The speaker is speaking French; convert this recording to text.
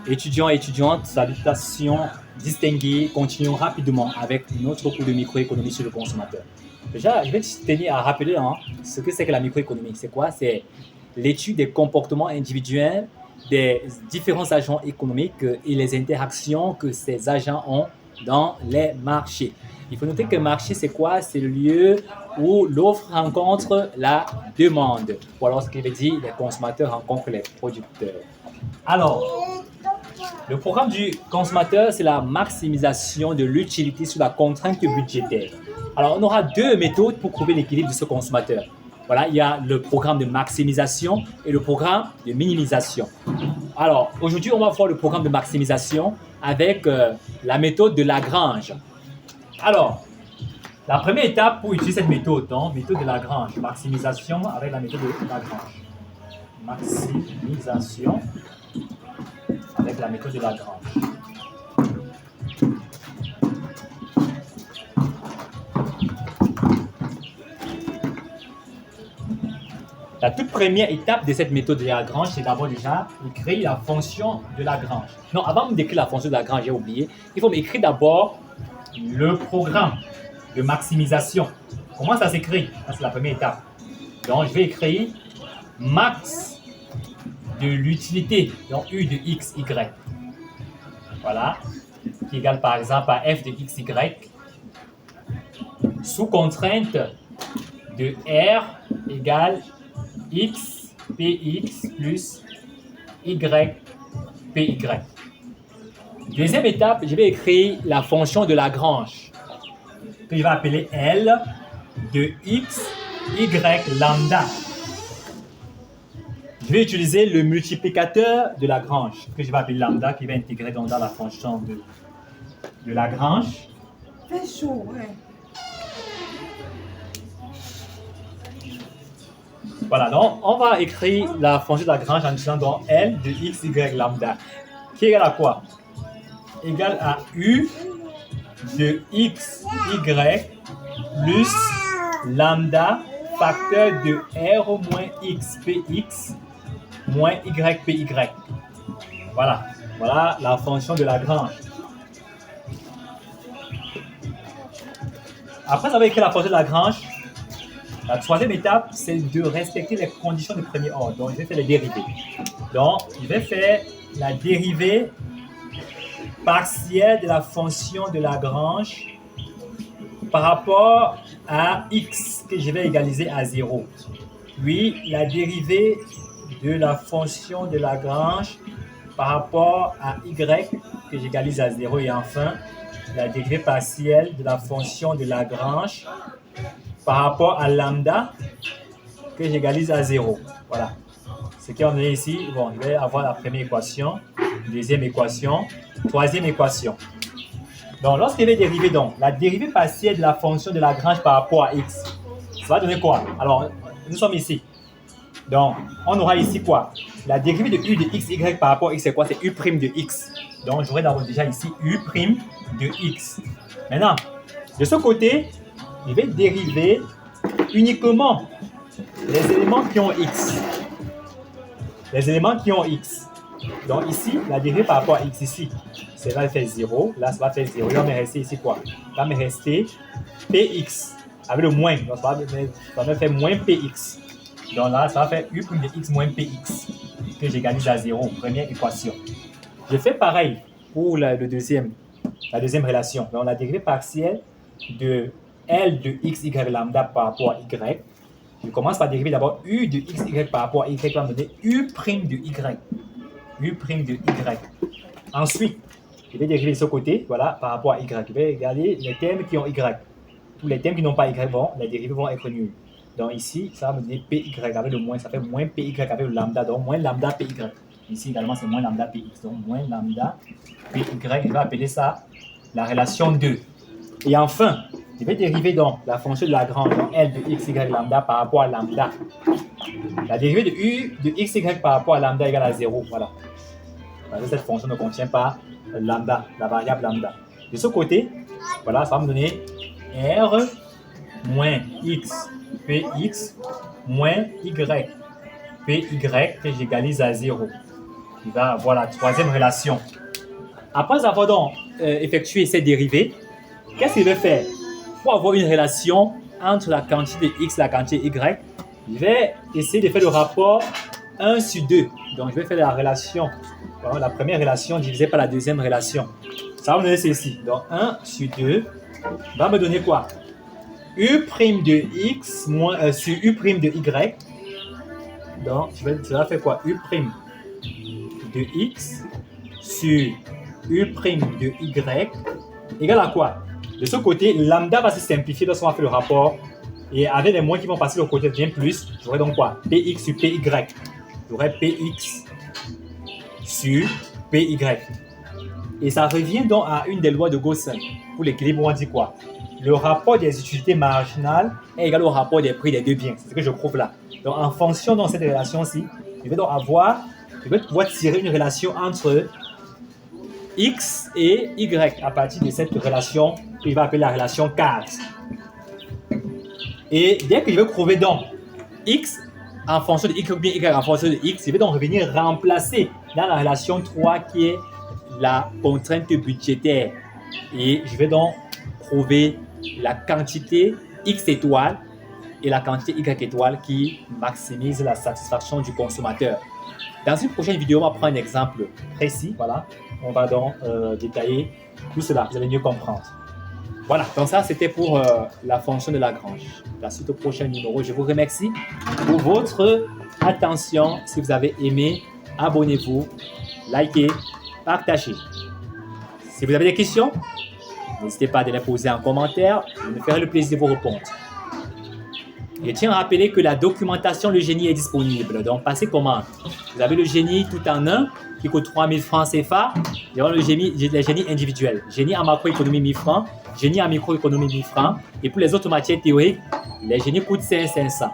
Étudiants et étudiantes, salutations distinguées. Continuons rapidement avec notre cours de microéconomie sur le consommateur. Déjà, je vais tenir à rappeler ce que c'est que la microéconomie. C'est quoi? C'est l'étude des comportements individuels des différents agents économiques et les interactions que ces agents ont dans les marchés. Il faut noter que le marché, c'est quoi? C'est le lieu où l'offre rencontre la demande. Ou alors, ce qui veut dire les consommateurs rencontrent les producteurs. Alors, le programme du consommateur, c'est la maximisation de l'utilité sous la contrainte budgétaire. Alors, on aura deux méthodes pour trouver l'équilibre de ce consommateur. Voilà, il y a le programme de maximisation et le programme de minimisation. Alors, aujourd'hui, on va voir le programme de maximisation avec la méthode de Lagrange. Alors, la première étape pour utiliser cette méthode, méthode de Lagrange, maximisation avec la méthode de Lagrange. Maximisation avec la méthode de Lagrange. La toute première étape de cette méthode de Lagrange, c'est d'abord déjà écrire la fonction de Lagrange. Non, avant d'écrire la fonction de Lagrange, j'ai oublié, il faut m'écrire d'abord le programme de maximisation. Comment ça s'écrit? C'est la première étape. Donc, je vais écrire max de l'utilité, donc U de x, y. Voilà, qui égale par exemple à f de x, y, sous contrainte de R égale x, px plus y, py. Deuxième étape, je vais écrire la fonction de Lagrange, que je vais appeler L de x, y, lambda. Je vais utiliser le multiplicateur de Lagrange, que je vais appeler lambda, qui va intégrer dans la fonction de Lagrange. Fait chaud, ouais. Voilà, donc on va écrire la fonction de Lagrange en utilisant donc L de x, y, lambda, qui est égal à quoi? Égal à U de x, y plus lambda facteur de R moins x, px moins y, py. Voilà, voilà la fonction de Lagrange. Après avoir écrit la fonction de Lagrange, la troisième étape, c'est de respecter les conditions de premier ordre. Donc, je vais faire les dérivés. Donc, je vais faire la dérivée partielle de la fonction de Lagrange par rapport à x que je vais égaliser à 0. Puis, la dérivée de la fonction de Lagrange par rapport à y que j'égalise à 0. Et enfin, la dérivée partielle de la fonction de Lagrange par rapport à lambda que j'égalise à 0. Voilà. Ce qu'on a ici, bon, je vais avoir la première équation, deuxième équation, troisième équation. Donc, lorsque je vais dériver donc, la dérivée partielle de la fonction de Lagrange par rapport à x, ça va donner quoi? Alors, nous sommes ici. Donc, on aura ici quoi? La dérivée de u de x, y par rapport à x, c'est quoi? C'est u' de x. Donc, j'aurai d'abord déjà ici u' de x. Maintenant, de ce côté, je vais dériver uniquement les éléments qui ont x. Les éléments qui ont x. Donc ici, la dérivée par rapport à x ici, ça va faire 0. Là, ça va faire 0. Il va me rester ici quoi? Il va me rester px avec le moins. Donc ça va me faire moins px. Donc là, ça va faire u' de x moins px que j'égalise à 0. Première équation. Je fais pareil pour la deuxième relation. Donc la dérivée partielle de L de x, y lambda par rapport à y. Je commence par dériver d'abord u de x, y par rapport à y qui va me donner u' de y. U' de y. Ensuite, je vais dériver de ce côté, voilà, par rapport à y. Je vais regarder les termes qui ont y. Tous les termes qui n'ont pas y, les dérivés vont être nuls. Donc ici, ça va me donner py avec le moins, ça fait moins py avec le lambda, donc moins lambda py. Ici également, c'est moins lambda px, donc moins lambda py. Je vais appeler ça la relation 2. Et enfin, je vais dériver donc la fonction de Lagrange, donc L de x, y lambda par rapport à lambda. La dérivée de u de x, y par rapport à lambda égale à 0. Voilà. Parce que cette fonction ne contient pas lambda, la variable lambda. De ce côté, voilà, ça va me donner R moins x, px moins y, py que j'égalise à 0. il va avoir la troisième relation. Après avoir donc effectué ces dérivés, qu'est-ce qu'il veut faire? Pour avoir une relation entre la quantité x et la quantité y, je vais essayer de faire le rapport 1 sur 2. Donc, je vais faire la relation, la première relation divisée par la deuxième relation. Ça va me donner ceci. Donc, 1 sur 2 va me donner quoi? U' de x moins, sur U' de y. Donc, ça va faire quoi? U' de x sur U' de y égale à quoi? De ce côté, lambda va se simplifier lorsqu'on va faire le rapport. Et avec les moins qui vont passer de l'autre côté, bien plus, j'aurai donc quoi? Px sur py. J'aurai px sur py. Et ça revient donc à une des lois de Gauss. Pour l'équilibre, on dit quoi? Le rapport des utilités marginales est égal au rapport des prix des deux biens. C'est ce que je prouve là. Donc, en fonction de cette relation-ci, je vais pouvoir tirer une relation entre x et y à partir de cette relation que je vais appeler la relation 4. Et dès que je vais prouver donc x en fonction de x ou bien y en fonction de x, je vais donc revenir remplacer dans la relation 3 qui est la contrainte budgétaire. Et je vais donc prouver la quantité x étoile et la quantité y étoile qui maximise la satisfaction du consommateur. Dans une prochaine vidéo, on va prendre un exemple précis. Voilà. On va donc détailler tout cela. Vous allez mieux comprendre. Voilà. Donc ça, c'était pour la fonction de Lagrange. La suite au prochain numéro. Je vous remercie pour votre attention. Si vous avez aimé, abonnez-vous, likez, partagez. Si vous avez des questions, n'hésitez pas à les poser en commentaire. Je me ferai le plaisir de vous répondre. Je tiens à rappeler que la documentation Le Génie est disponible. Donc, passez commande. Vous avez le Génie tout en un qui coûte 3 000 francs CFA. Il y aura le génie individuel. Génie en macroéconomie 1 000 francs. Génie en microéconomie 1 000 francs. Et pour les autres matières théoriques, les génies coûtent 500.